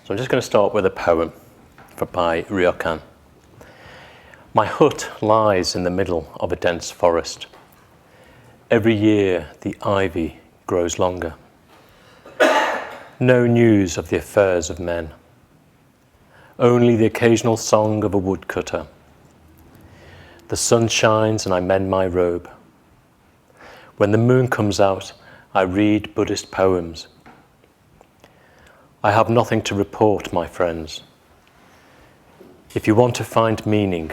So I'm just going to start with a poem by Triratna. My hut lies in the middle of a dense forest. Every year the ivy grows longer. No news of the affairs of men. Only the occasional song of a woodcutter. The sun shines and I mend my robe. When the moon comes out, I read Buddhist poems. I have nothing to report, my friends. If you want to find meaning,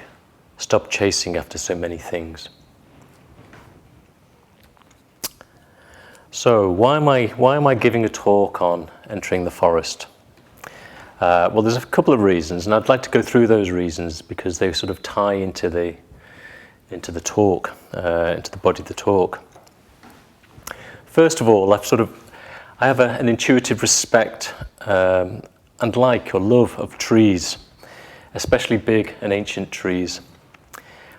stop chasing after so many things. So why am I giving a talk on entering the forest? Well, there's a couple of reasons, and I'd like to go through those reasons because they sort of tie into the talk, into the body of the talk. First of all, I have an intuitive respect and like or love of trees, especially big and ancient trees.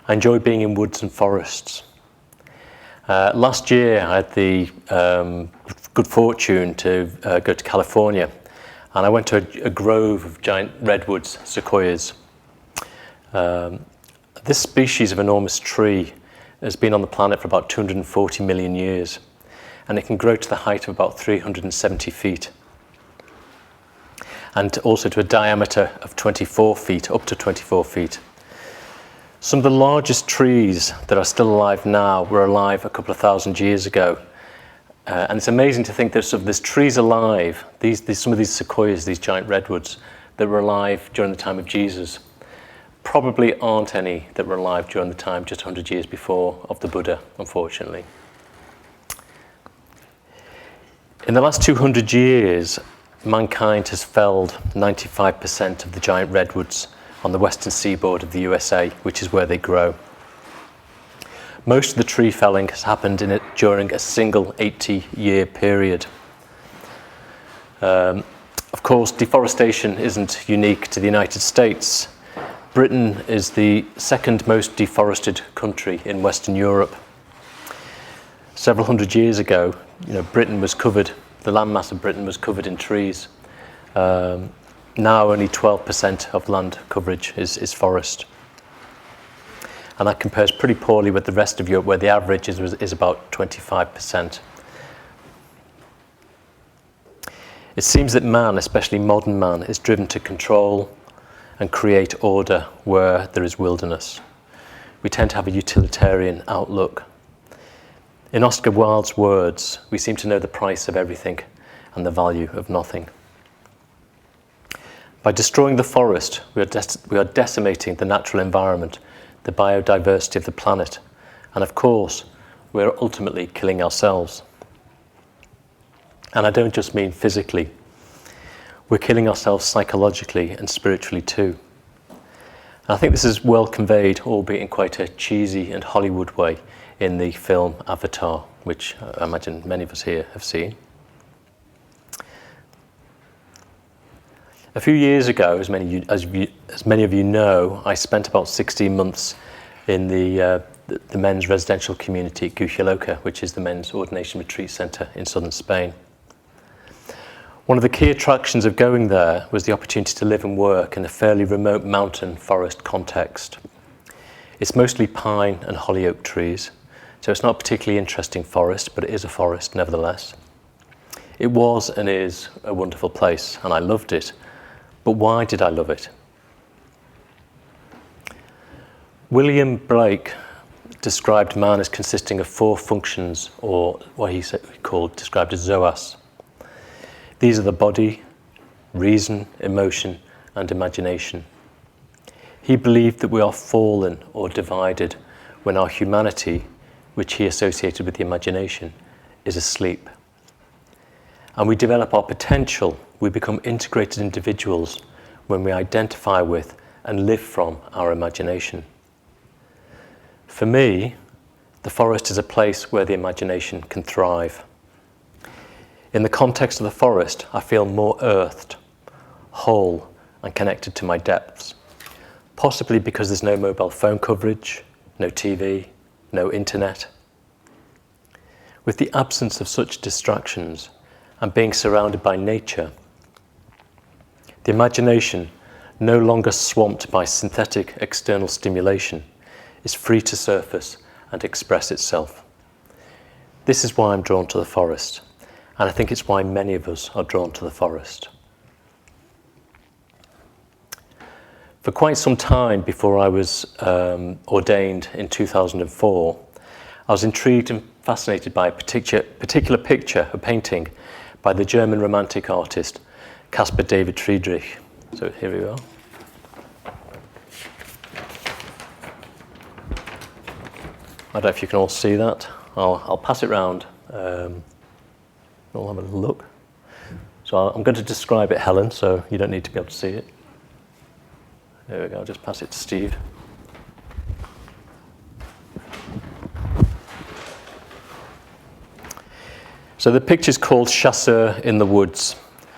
I enjoy being in woods and forests. Last year I had the good fortune to go to California, and I went to a grove of giant redwoods, sequoias. This species of enormous tree has been on the planet for about 240 million years, and it can grow to the height of about 370 feet, and also to a diameter of 24 feet, up to 24 feet. Some of the largest trees that are still alive now were alive a couple of thousand years ago. And it's amazing to think there's trees alive, some of these sequoias, these giant redwoods, that were alive during the time of Jesus. Probably aren't any that were alive during the time just 100 years before of the Buddha, unfortunately. In the last 200 years, mankind has felled 95% of the giant redwoods on the western seaboard of the USA, which is where they grow. Most of the tree felling has happened during a single 80-year period. Of course, deforestation isn't unique to the United States. Britain is the second most deforested country in Western Europe. Several hundred years ago, Britain was covered, the landmass of Britain was covered in trees. Now only 12% of land coverage is forest. And that compares pretty poorly with the rest of Europe, where the average is about 25%. It seems that man, especially modern man, is driven to control and create order where there is wilderness. We tend to have a utilitarian outlook. In Oscar Wilde's words, we seem to know the price of everything and the value of nothing. By destroying the forest, we are decimating the natural environment, the biodiversity of the planet, and of course, we are ultimately killing ourselves. And I don't just mean physically. We're killing ourselves psychologically and spiritually too. And I think this is well conveyed, albeit in quite a cheesy and Hollywood way, in the film Avatar, which I imagine many of us here have seen. A few years ago, as many of you know, I spent about 16 months in the men's residential community at Guccialoca, which is the men's ordination retreat centre in southern Spain. One of the key attractions of going there was the opportunity to live and work in a fairly remote mountain forest context. It's mostly pine and holly oak trees, so it's not a particularly interesting forest, but it is a forest nevertheless. It was and is a wonderful place, and I loved it. But why did I love it? William Blake described man as consisting of four functions, or what described as zoas. These are the body, reason, emotion, and imagination. He believed that we are fallen or divided when our humanity, which he associated with the imagination, is asleep. And we develop our potential, we become integrated individuals when we identify with and live from our imagination. For me, the forest is a place where the imagination can thrive. In the context of the forest, I feel more earthed, whole, and connected to my depths. Possibly because there's no mobile phone coverage, no TV, no internet. With the absence of such distractions and being surrounded by nature, The imagination, no longer swamped by synthetic external stimulation, is free to surface and express itself. This is why I'm drawn to the forest, and I think it's why many of us are drawn to the forest. For quite some time before I was ordained in 2004, I was intrigued and fascinated by a particular picture, a painting, by the German Romantic artist Caspar David Friedrich. So here we are. I don't know if you can all see that. I'll pass it round. We'll have a look. So I'm going to describe it, Helen, so you don't need to be able to see it. There we go, I'll just pass it to Steve. So the picture's called Chasseur in the Woods.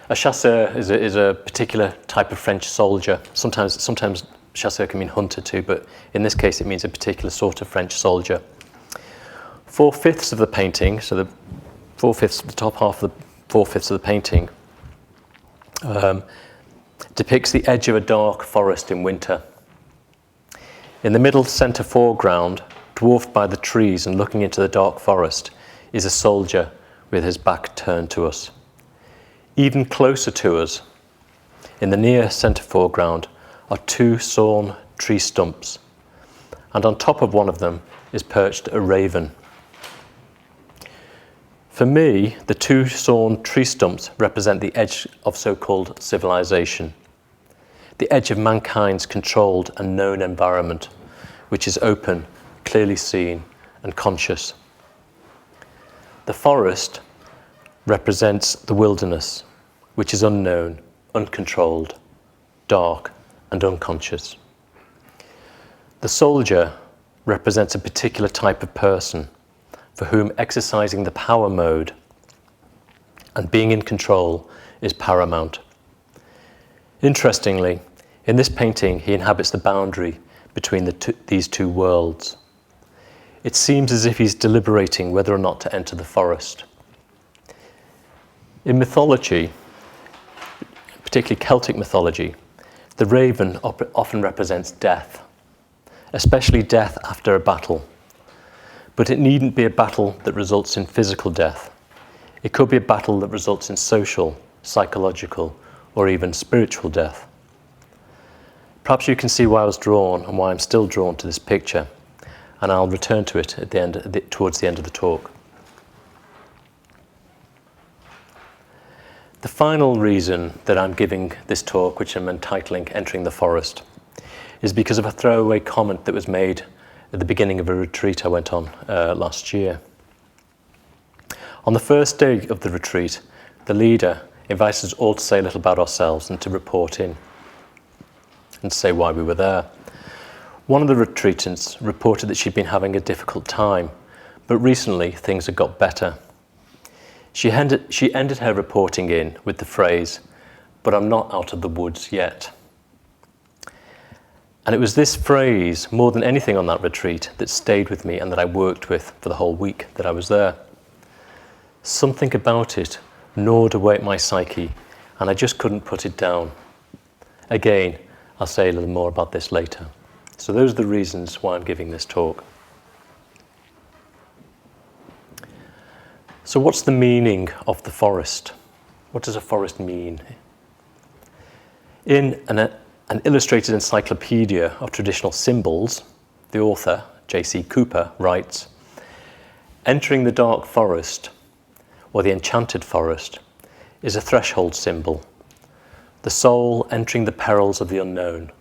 A chasseur is a particular type of French soldier. Sometimes chasseur can mean hunter too, but in this case it means a particular sort of French soldier. 4/5 of the painting, so the 4/5, the top half of the 4/5 of the painting, depicts the edge of a dark forest in winter. In the middle centre foreground, dwarfed by the trees and looking into the dark forest, is a soldier with his back turned to us. Even closer to us, in the near centre foreground, are 2 sawn tree stumps, and on top of one of them is perched a raven. For me, the 2 sawn tree stumps represent the edge of so-called civilization, the edge of mankind's controlled and known environment, which is open, clearly seen, and conscious. The forest represents the wilderness, which is unknown, uncontrolled, dark, and unconscious. The soldier represents a particular type of person for whom exercising the power mode and being in control is paramount. Interestingly, in this painting, he inhabits the boundary between these 2 worlds. It seems as if he's deliberating whether or not to enter the forest. In mythology, particularly Celtic mythology, the raven often represents death, especially death after a battle. But it needn't be a battle that results in physical death. It could be a battle that results in social, psychological, or even spiritual death. Perhaps you can see why I was drawn and why I'm still drawn to this picture, and I'll return to it towards the end of the talk. The final reason that I'm giving this talk, which I'm entitling Entering the Forest, is because of a throwaway comment that was made at the beginning of a retreat I went on last year. On the first day of the retreat, the leader invited us all to say a little about ourselves and to report in and say why we were there. One of the retreatants reported that she'd been having a difficult time, but recently things had got better. She ended her reporting in with the phrase, "But I'm not out of the woods yet." And it was this phrase, more than anything on that retreat, that stayed with me and that I worked with for the whole week that I was there. Something about it gnawed away at my psyche, and I just couldn't put it down. Again, I'll say a little more about this later. So those are the reasons why I'm giving this talk. So what's the meaning of the forest? What does a forest mean? In an illustrated encyclopedia of traditional symbols, the author, J.C. Cooper, writes, "Entering the dark forest, or the enchanted forest, is a threshold symbol, the soul entering the perils of the unknown,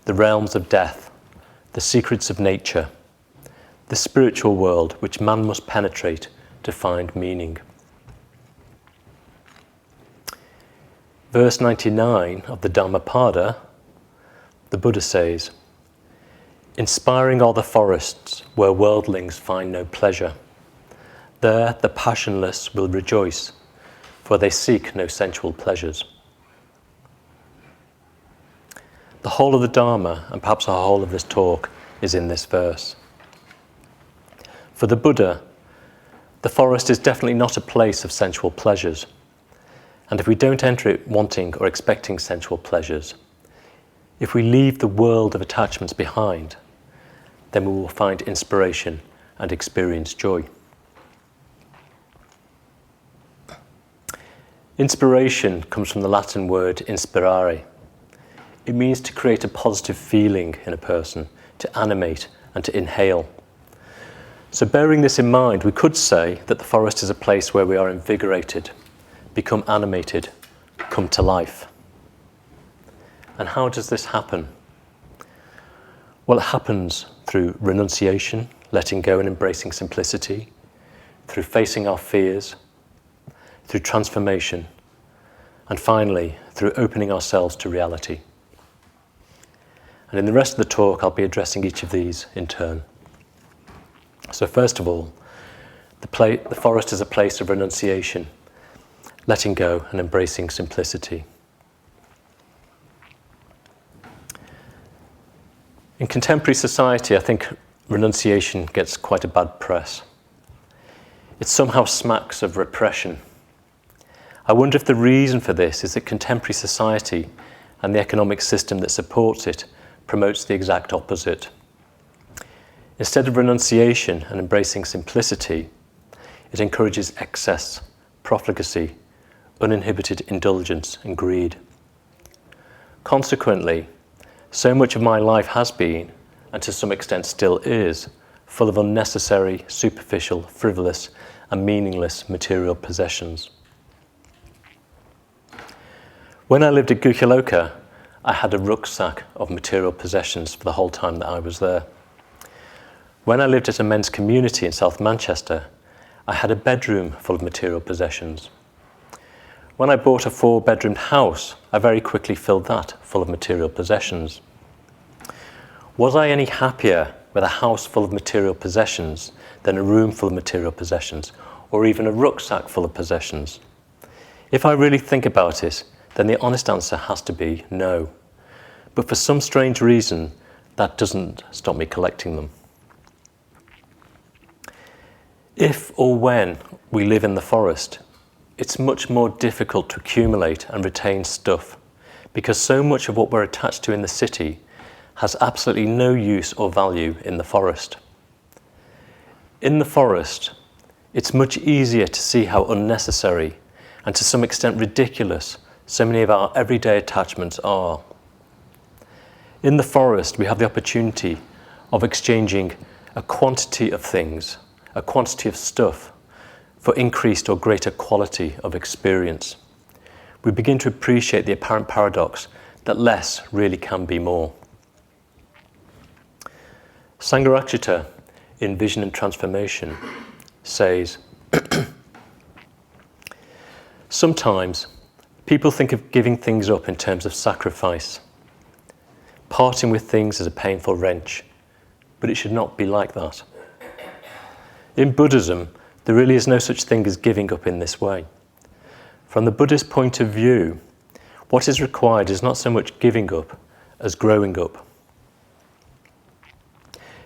the realms of death, the secrets of nature, the spiritual world which man must penetrate to find meaning." Verse 99 of the Dhammapada, the Buddha says, "Inspiring are the forests where worldlings find no pleasure. There the passionless will rejoice, for they seek no sensual pleasures." The whole of the Dharma, and perhaps the whole of this talk, is in this verse. For the Buddha, the forest is definitely not a place of sensual pleasures. And if we don't enter it wanting or expecting sensual pleasures, if we leave the world of attachments behind, then we will find inspiration and experience joy. Inspiration comes from the Latin word inspirare. It means to create a positive feeling in a person, to animate and to inhale. So bearing this in mind, we could say that the forest is a place where we are invigorated, become animated, come to life. And how does this happen? Well, it happens through renunciation, letting go and embracing simplicity, through facing our fears, through transformation, and finally, through opening ourselves to reality. And in the rest of the talk, I'll be addressing each of these in turn. So first of all, the forest is a place of renunciation, letting go and embracing simplicity. In contemporary society, I think renunciation gets quite a bad press. It somehow smacks of repression. I wonder if the reason for this is that contemporary society and the economic system that supports it promotes the exact opposite. Instead of renunciation and embracing simplicity, it encourages excess, profligacy, uninhibited indulgence and greed. Consequently, so much of my life has been, and to some extent still is, full of unnecessary, superficial, frivolous, and meaningless material possessions. When I lived at Gukyaloka, I had a rucksack of material possessions for the whole time that I was there. When I lived at a men's community in South Manchester, I had a bedroom full of material possessions. When I bought a 4-bedroomed house, I very quickly filled that full of material possessions. Was I any happier with a house full of material possessions than a room full of material possessions, or even a rucksack full of possessions? If I really think about it, then the honest answer has to be no. But for some strange reason, that doesn't stop me collecting them. If or when we live in the forest, it's much more difficult to accumulate and retain stuff, because so much of what we're attached to in the city has absolutely no use or value in the forest. In the forest, it's much easier to see how unnecessary and to some extent ridiculous so many of our everyday attachments are. In the forest, we have the opportunity of exchanging a quantity of things, a quantity of stuff, for increased or greater quality of experience. We begin to appreciate the apparent paradox that less really can be more. Sangharakshita, in Vision and Transformation, says, sometimes people think of giving things up in terms of sacrifice. Parting with things is a painful wrench, but it should not be like that. In Buddhism, there really is no such thing as giving up in this way. From the Buddhist point of view, what is required is not so much giving up as growing up.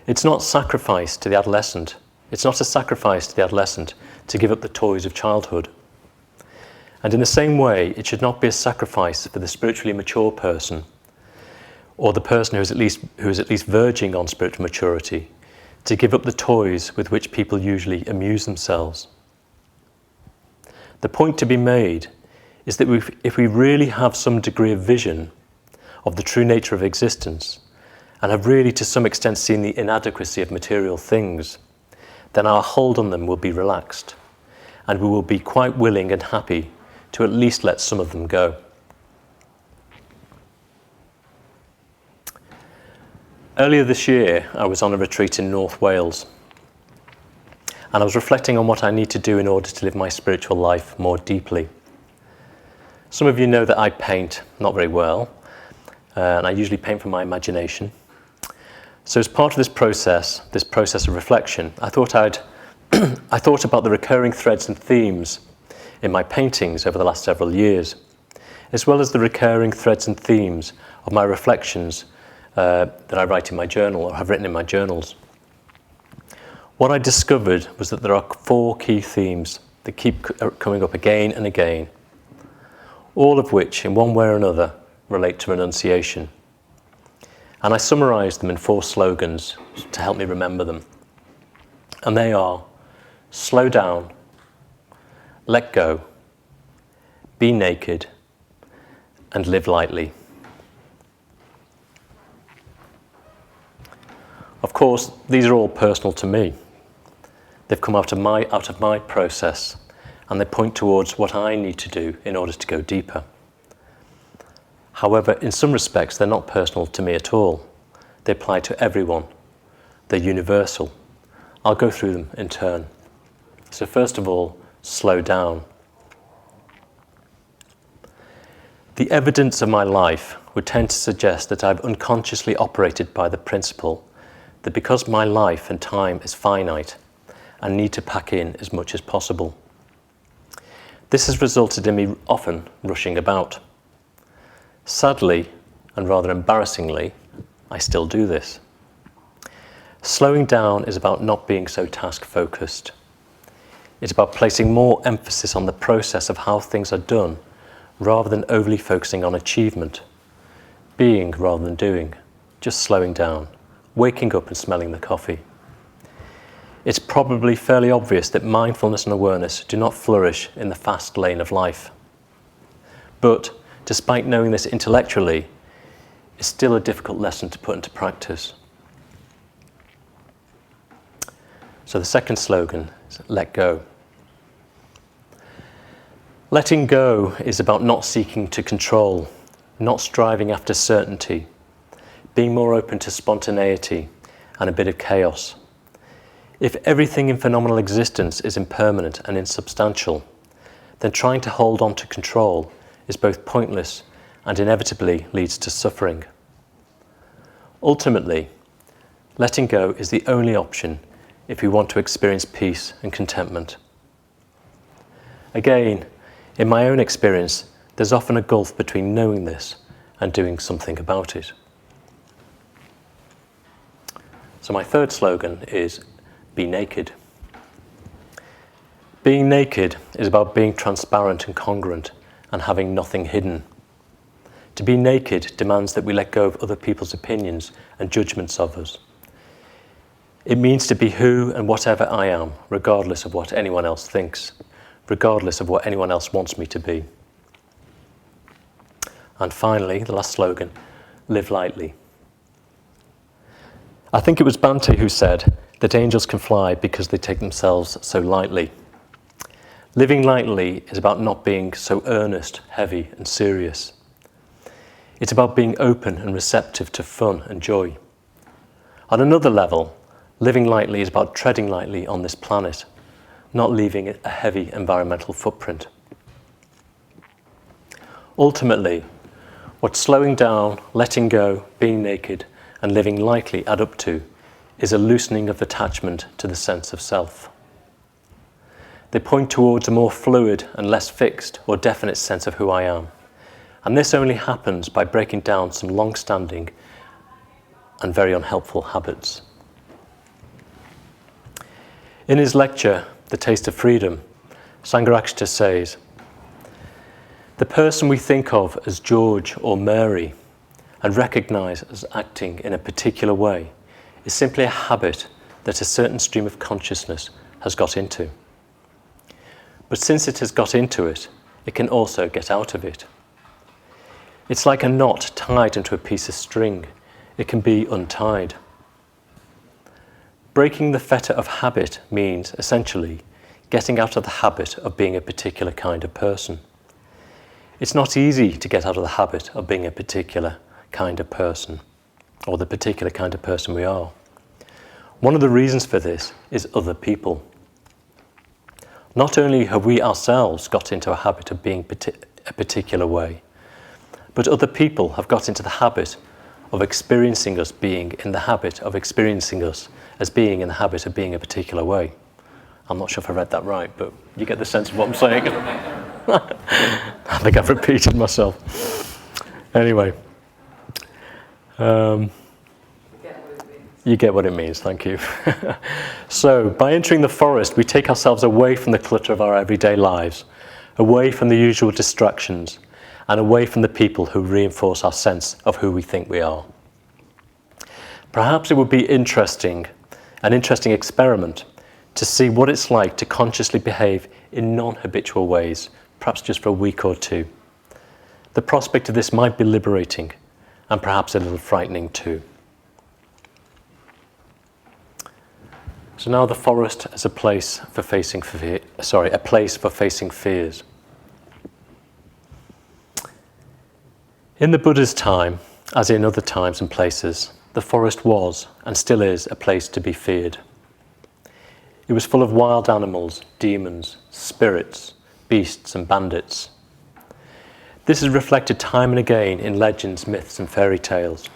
It's not sacrifice to the adolescent. It's not a sacrifice to the adolescent to give up the toys of childhood. And in the same way, it should not be a sacrifice for the spiritually mature person, or the person who is at least verging on spiritual maturity, to give up the toys with which people usually amuse themselves. The point to be made is that if we really have some degree of vision of the true nature of existence, and have really to some extent seen the inadequacy of material things, then our hold on them will be relaxed, and we will be quite willing and happy to at least let some of them go. Earlier this year, I was on a retreat in North Wales, and I was reflecting on what I need to do in order to live my spiritual life more deeply. Some of you know that I paint not very well, and I usually paint from my imagination. So as part of this process of reflection, I thought about the recurring threads and themes in my paintings over the last several years, as well as the recurring threads and themes of my reflections that I write in my journal or have written in my journals. What I discovered was that there are 4 key themes that keep coming up again and again. all of which, in one way or another, relate to renunciation. And I summarised them in 4 slogans to help me remember them. And they are: slow down, let go, be naked, and live lightly. Of course, these are all personal to me. They've come out of my process, and they point towards what I need to do in order to go deeper. However, in some respects, they're not personal to me at all. They apply to everyone. They're universal. I'll go through them in turn. So first of all, slow down. The evidence of my life would tend to suggest that I've unconsciously operated by the principle that because my life and time is finite, I need to pack in as much as possible. This has resulted in me often rushing about. Sadly, and rather embarrassingly, I still do this. Slowing down is about not being so task-focused. It's about placing more emphasis on the process of how things are done, rather than overly focusing on achievement. Being rather than doing, just slowing down, waking up and smelling the coffee. It's probably fairly obvious that mindfulness and awareness do not flourish in the fast lane of life. But despite knowing this intellectually, it's still a difficult lesson to put into practice. So the second slogan is let go. Letting go is about not seeking to control, not striving after certainty, being more open to spontaneity and a bit of chaos. If everything in phenomenal existence is impermanent and insubstantial, then trying to hold on to control is both pointless and inevitably leads to suffering. Ultimately, letting go is the only option if we want to experience peace and contentment. Again, in my own experience, there's often a gulf between knowing this and doing something about it. So my third slogan is be naked. Being naked is about being transparent and congruent and having nothing hidden. To be naked demands that we let go of other people's opinions and judgments of us. It means to be who and whatever I am, regardless of what anyone else thinks, regardless of what anyone else wants me to be. And finally, the last slogan, live lightly. I think it was Bhante who said that angels can fly because they take themselves so lightly. Living lightly is about not being so earnest, heavy, and serious. It's about being open and receptive to fun and joy. On another level, living lightly is about treading lightly on this planet, not leaving a heavy environmental footprint. Ultimately, what slowing down, letting go, being naked, and living lightly add up to is a loosening of attachment to the sense of self. They point towards a more fluid and less fixed or definite sense of who I am. And this only happens by breaking down some long-standing and very unhelpful habits. In his lecture, The Taste of Freedom, Sangharakshita says, the person we think of as George or Mary and recognize as acting in a particular way is simply a habit that a certain stream of consciousness has got into. But since it has got into it, it can also get out of it. It's like a knot tied into a piece of string. It can be untied. Breaking the fetter of habit means, essentially, getting out of the habit of being a particular kind of person. It's not easy to get out of the habit of being a particular kind of person, or the particular kind of person we are. One of the reasons for this is other people. Not only have we ourselves got into a habit of being a particular way, but other people have got into the habit of experiencing us being in the habit of experiencing us as being in the habit of being a particular way. I'm not sure if I read that right, but you get the sense of what I'm saying. I think I've repeated myself. Anyway. You get what it means, thank you. So, by entering the forest, we take ourselves away from the clutter of our everyday lives, away from the usual distractions, and away from the people who reinforce our sense of who we think we are. Perhaps it would be an interesting experiment to see what it's like to consciously behave in non-habitual ways, perhaps just for a week or two. The prospect of this might be liberating and perhaps a little frightening too. So now the forest as a place for facing fears. In the Buddha's time, as in other times and places, the forest was and still is a place to be feared. It was full of wild animals, demons, spirits, beasts and bandits. This is reflected time and again in legends, myths and fairy tales.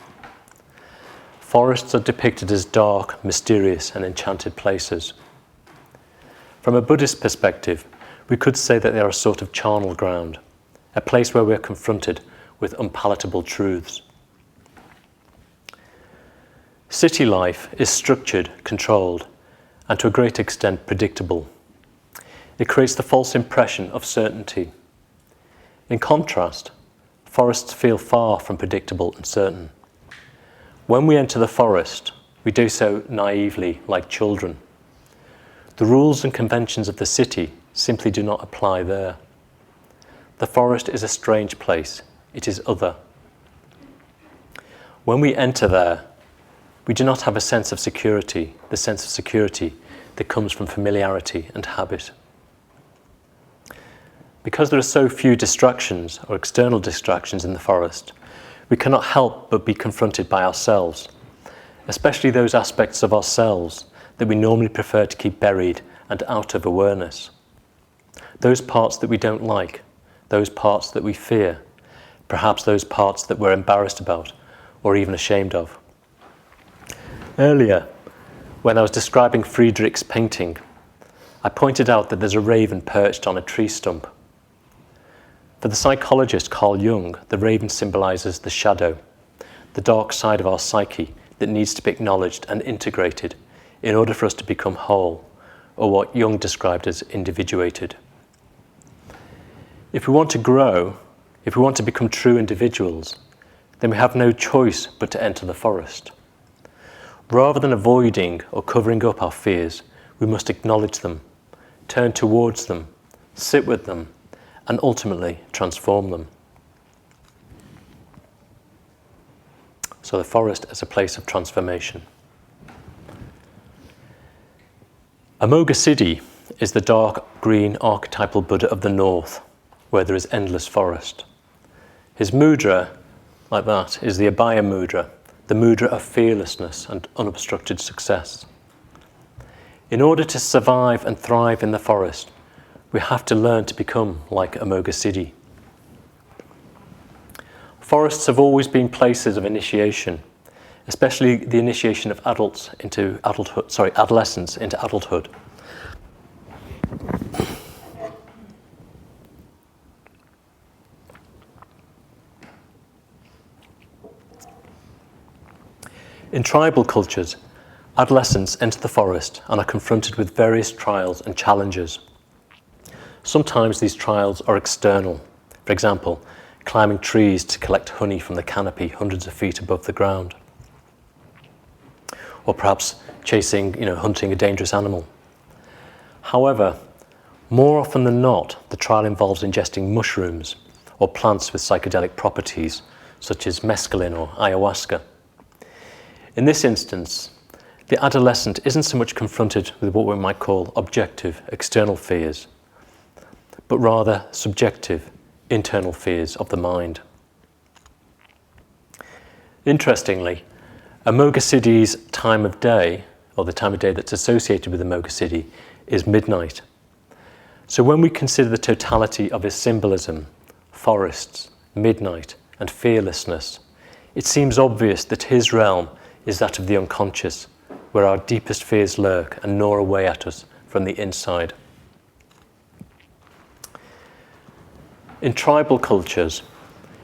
Forests are depicted as dark, mysterious and enchanted places. From a Buddhist perspective, we could say that they are a sort of charnel ground, a place where we are confronted with unpalatable truths. City life is structured, controlled, and to a great extent predictable. It creates the false impression of certainty. In contrast, forests feel far from predictable and certain. When we enter the forest, we do so naively, like children. The rules and conventions of the city simply do not apply there. The forest is a strange place. It is other. When we enter there, we do not have a sense of security, the sense of security that comes from familiarity and habit. Because there are so few distractions or external distractions in the forest, we cannot help but be confronted by ourselves, especially those aspects of ourselves that we normally prefer to keep buried and out of awareness. Those parts that we don't like, those parts that we fear, perhaps those parts that we're embarrassed about or even ashamed of. Earlier, when I was describing Friedrich's painting, I pointed out that there's a raven perched on a tree stump. For the psychologist Carl Jung, the raven symbolizes the shadow, the dark side of our psyche that needs to be acknowledged and integrated in order for us to become whole, or what Jung described as individuated. If we want to grow, if we want to become true individuals, then we have no choice but to enter the forest. Rather than avoiding or covering up our fears, we must acknowledge them, turn towards them, sit with them, and ultimately transform them. So the forest as a place of transformation. Amoghasiddhi is the dark green archetypal Buddha of the north, where there is endless forest. His mudra, like that, is the Abhaya mudra, the mudra of fearlessness and unobstructed success. In order to survive and thrive in the forest, we have to learn to become like Amoghasiddhi. Forests have always been places of initiation, especially the initiation of adolescents into adulthood. In tribal cultures, adolescents enter the forest and are confronted with various trials and challenges. Sometimes these trials are external, for example, climbing trees to collect honey from the canopy hundreds of feet above the ground. Or perhaps hunting a dangerous animal. However, more often than not, the trial involves ingesting mushrooms or plants with psychedelic properties, such as mescaline or ayahuasca. In this instance, the adolescent isn't so much confronted with what we might call objective, external fears, but rather subjective, internal fears of the mind. Interestingly, Amoghasiddhi's time of day, or the time of day that's associated with Amoghasiddhi, is midnight. So when we consider the totality of his symbolism, forests, midnight, and fearlessness, it seems obvious that his realm is that of the unconscious, where our deepest fears lurk and gnaw away at us from the inside. In tribal cultures,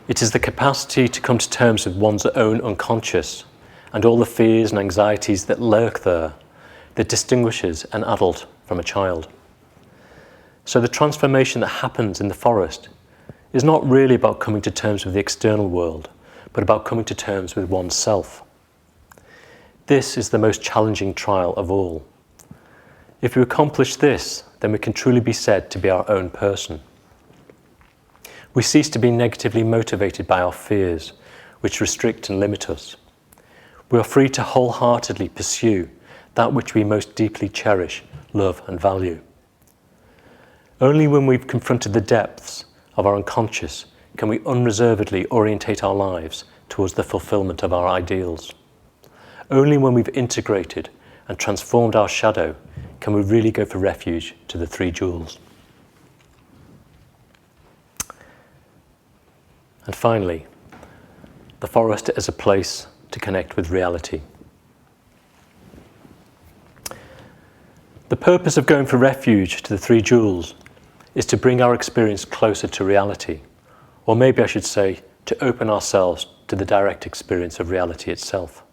it is the capacity to come to terms with one's own unconscious and all the fears and anxieties that lurk there that distinguishes an adult from a child. So the transformation that happens in the forest is not really about coming to terms with the external world, but about coming to terms with oneself. This is the most challenging trial of all. If we accomplish this, then we can truly be said to be our own person. We cease to be negatively motivated by our fears, which restrict and limit us. We are free to wholeheartedly pursue that which we most deeply cherish, love and value. Only when we've confronted the depths of our unconscious can we unreservedly orientate our lives towards the fulfillment of our ideals. Only when we've integrated and transformed our shadow can we really go for refuge to the three jewels. And finally, the forest is a place to connect with reality. The purpose of going for refuge to the three jewels is to bring our experience closer to reality, or maybe I should say, to open ourselves to the direct experience of reality itself.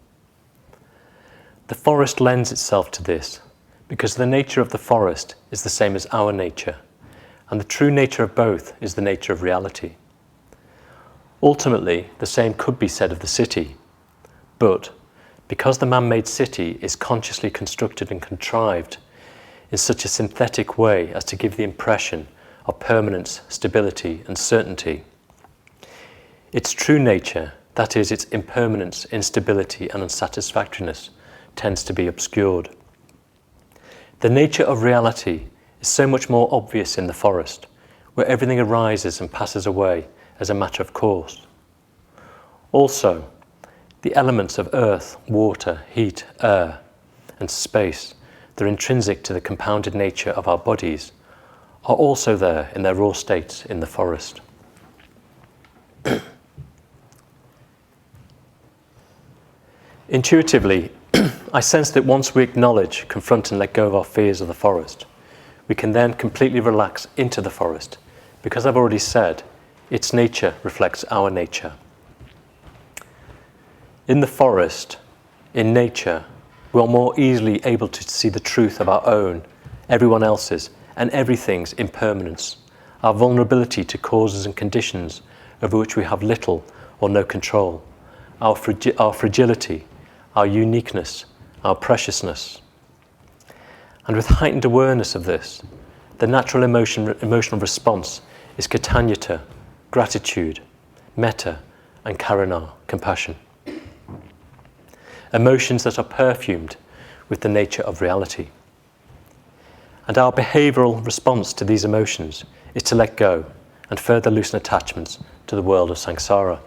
The forest lends itself to this because the nature of the forest is the same as our nature, and the true nature of both is the nature of reality. Ultimately, the same could be said of the city, but because the man-made city is consciously constructed and contrived in such a synthetic way as to give the impression of permanence, stability and certainty, its true nature, that is, its impermanence, instability and unsatisfactoriness, tends to be obscured. The nature of reality is so much more obvious in the forest, where everything arises and passes away as a matter of course. Also, the elements of earth, water, heat, air, and space that are intrinsic to the compounded nature of our bodies are also there in their raw states in the forest. Intuitively, I sense that once we acknowledge, confront and let go of our fears of the forest, we can then completely relax into the forest, because I've already said, its nature reflects our nature. In the forest, in nature, we are more easily able to see the truth of our own, everyone else's, and everything's impermanence, our vulnerability to causes and conditions over which we have little or no control, our fragility, our uniqueness, our preciousness. And with heightened awareness of this, the natural emotional response is Katanyata, gratitude, metta, and karuna, compassion. Emotions that are perfumed with the nature of reality. And our behavioral response to these emotions is to let go and further loosen attachments to the world of samsara.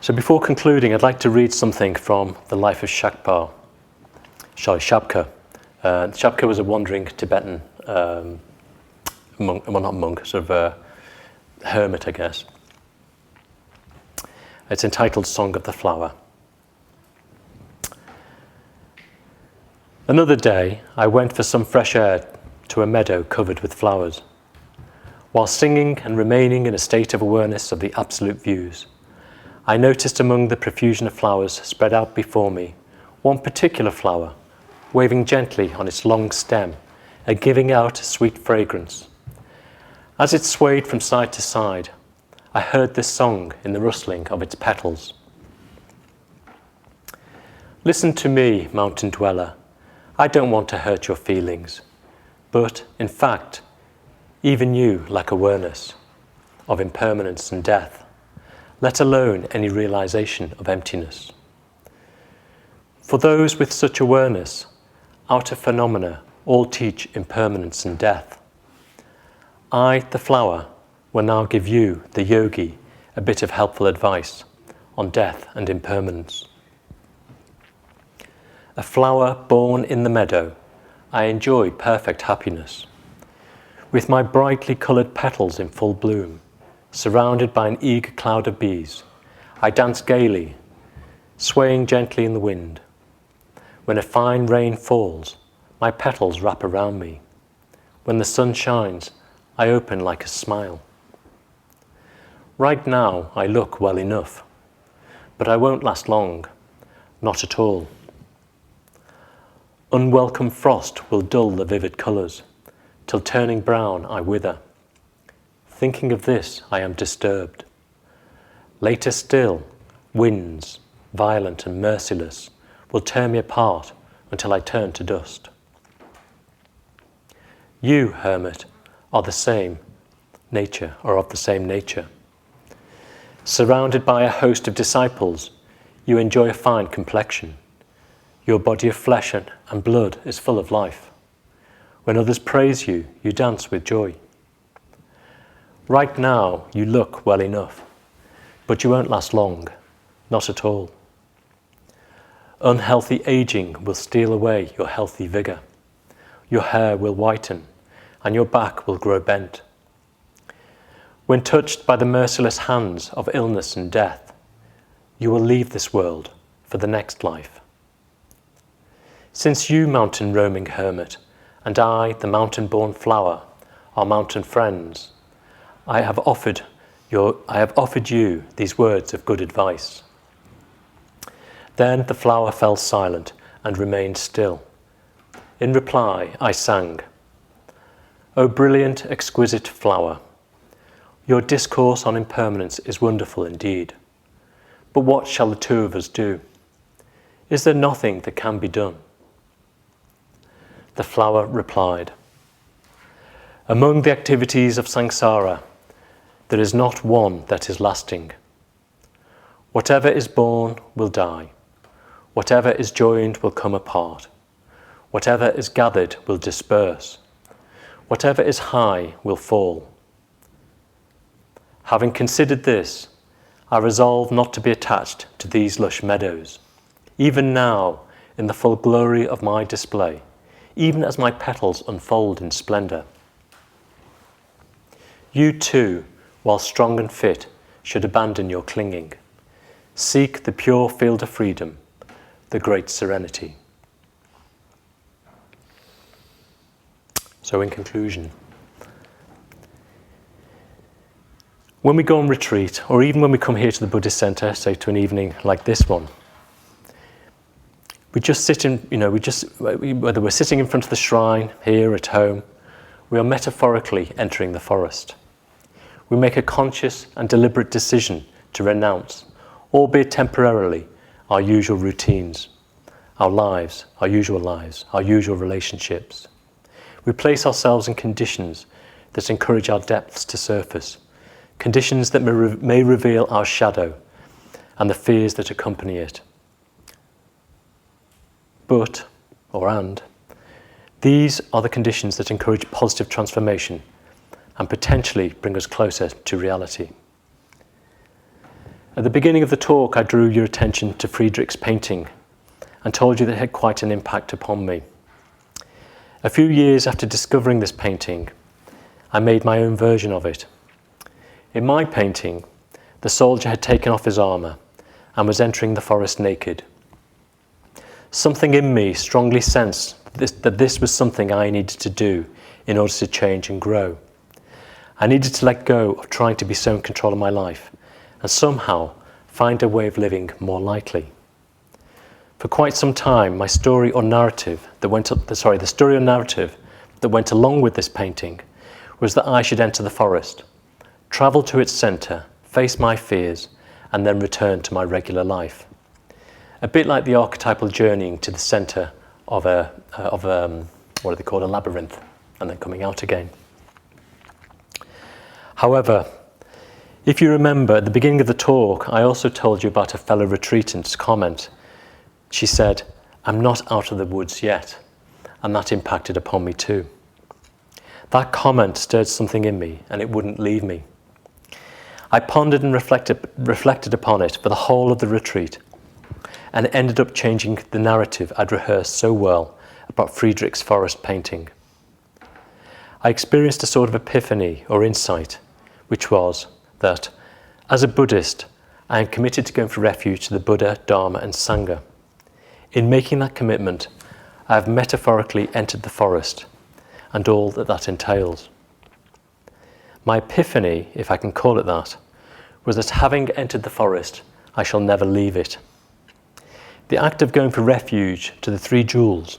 So before concluding, I'd like to read something from the life of Shabka. Shabka was a wandering Tibetan monk, well not monk, sort of a hermit, I guess. It's entitled Song of the Flower. Another day, I went for some fresh air to a meadow covered with flowers. While singing and remaining in a state of awareness of the absolute views, I noticed among the profusion of flowers spread out before me, one particular flower, waving gently on its long stem and giving out a sweet fragrance. As it swayed from side to side, I heard this song in the rustling of its petals. Listen to me, mountain dweller. I don't want to hurt your feelings, but in fact, even you lack awareness of impermanence and death, let alone any realization of emptiness. For those with such awareness, outer phenomena all teach impermanence and death. I, the flower, will now give you, the yogi, a bit of helpful advice on death and impermanence. A flower born in the meadow, I enjoy perfect happiness. With my brightly coloured petals in full bloom, surrounded by an eager cloud of bees, I dance gaily, swaying gently in the wind. When a fine rain falls, my petals wrap around me. When the sun shines, I open like a smile. Right now, I look well enough, but I won't last long, not at all. Unwelcome frost will dull the vivid colours, till turning brown I wither. Thinking of this I am disturbed. Later still, winds, violent and merciless, will tear me apart until I turn to dust. You, hermit, are the same nature, or of the same nature. Surrounded by a host of disciples, you enjoy a fine complexion. Your body of flesh and blood is full of life. When others praise you, you dance with joy. Right now, you look well enough, but you won't last long, not at all. Unhealthy aging will steal away your healthy vigour. Your hair will whiten, and your back will grow bent. When touched by the merciless hands of illness and death, you will leave this world for the next life. Since you, mountain roaming hermit, and I, the mountain-born flower, are mountain friends, I have offered you these words of good advice. Then the flower fell silent and remained still. In reply, I sang, O brilliant, exquisite flower, your discourse on impermanence is wonderful indeed. But what shall the two of us do? Is there nothing that can be done? The flower replied, Among the activities of samsara, there is not one that is lasting. Whatever is born will die. Whatever is joined will come apart. Whatever is gathered will disperse. Whatever is high will fall. Having considered this, I resolve not to be attached to these lush meadows, even now in the full glory of my display, even as my petals unfold in splendour. You too, while strong and fit, should abandon your clinging. Seek the pure field of freedom, the great serenity. So in conclusion, when we go on retreat, or even when we come here to the Buddhist centre, say to an evening like this one, we just sit in, whether we're sitting in front of the shrine, here at home, we are metaphorically entering the forest. We make a conscious and deliberate decision to renounce, albeit temporarily, our usual routines, our lives, our usual relationships. We place ourselves in conditions that encourage our depths to surface, conditions that may reveal our shadow and the fears that accompany it. These are the conditions that encourage positive transformation and potentially bring us closer to reality. At the beginning of the talk, I drew your attention to Friedrich's painting and told you that it had quite an impact upon me. A few years after discovering this painting, I made my own version of it. In my painting, the soldier had taken off his armour and was entering the forest naked. Something in me strongly sensed that this was something I needed to do in order to change and grow. I needed to let go of trying to be so in control of my life and somehow find a way of living more lightly. For quite some time, the story or narrative that went along with this painting was that I should enter the forest, travel to its centre, face my fears, and then return to my regular life. A bit like the archetypal journeying to the centre of a labyrinth, and then coming out again. However, if you remember at the beginning of the talk, I also told you about a fellow retreatant's comment. She said, I'm not out of the woods yet, and that impacted upon me too. That comment stirred something in me, and it wouldn't leave me. I pondered and reflected upon it for the whole of the retreat, and it ended up changing the narrative I'd rehearsed so well about Friedrich's forest painting. I experienced a sort of epiphany or insight, which was that, as a Buddhist, I am committed to going for refuge to the Buddha, Dharma, and Sangha. In making that commitment, I have metaphorically entered the forest and all that that entails. My epiphany, if I can call it that, was that having entered the forest, I shall never leave it. The act of going for refuge to the three jewels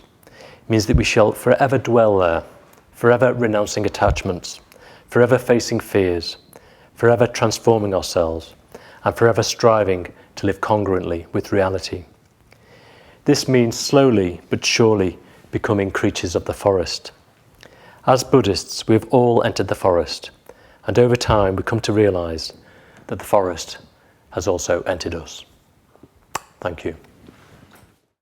means that we shall forever dwell there, forever renouncing attachments, forever facing fears, forever transforming ourselves, and forever striving to live congruently with reality. This means slowly but surely becoming creatures of the forest. As Buddhists, we have all entered the forest, and over time we come to realize that the forest has also entered us. Thank you.